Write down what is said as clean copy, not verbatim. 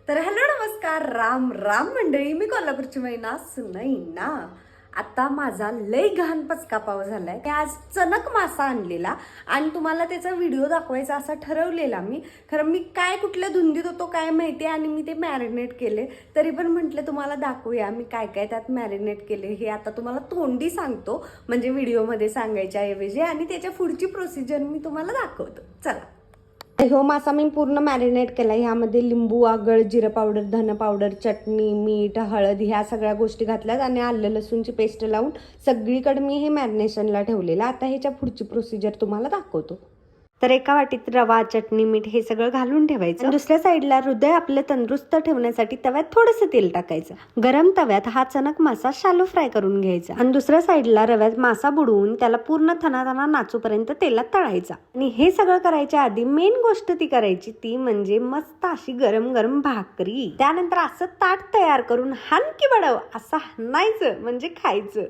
तर हॅलो नमस्कार राम राम मंडळी, मी कोल्हापूरची मैना सुनैना. आता माझा लय घाण पचका पाव झालाय. आज चणक मासा आणलेला आणि तुम्हाला त्याचा व्हिडिओ दाखवायचा असा ठरवलेला मी. खरं मी काय कुठल्या धुंदीत होतो काय माहिती आणि मी ते मॅरिनेट केले. तरी पण म्हटलं तुम्हाला दाखवूया मी काय काय त्यात मॅरिनेट केले. हे आता तुम्हाला तोंडी सांगतो, म्हणजे व्हिडिओमध्ये सांगायच्या ऐवजी, आणि त्याच्या पुढची प्रोसिजर मी तुम्हाला दाखवतो. चला. ह्यो मासा मी पूर्ण मॅरिनेट केला. ह्यामध्ये लिंबू, आगळ, जिरं पावडर, धन पावडर, चटणी, मीठ, हळद ह्या सगळ्या गोष्टी घातल्यात आणि आलं लसूणची पेस्ट लावून सगळीकडे मी हे मॅरिनेशनला ठेवलेलं. आता ह्याच्या पुढची प्रोसिजर तुम्हाला दाखवतो. तर एका वाटीत रवा, चटणी, मीठ हे सगळं घालून ठेवायचं. आणि दुसऱ्या साईडला हृदय आपलं तंदुरुस्त ठेवण्यासाठी तव्यात थोडंसं तेल टाकायचं. गरम तव्यात हा चणक मासा शालो फ्राय करून घ्यायचा आणि दुसऱ्या साईडला रव्यात मासा बुडवून त्याला पूर्ण थना नाचूपर्यंत तेलात तळायचा. आणि हे सगळं करायच्या आधी मेन गोष्ट ती करायची ती म्हणजे मस्त अशी गरम गरम भाकरी. त्यानंतर असं ताट तयार करून हान की बडव असं हाणायचं म्हणजे खायचं.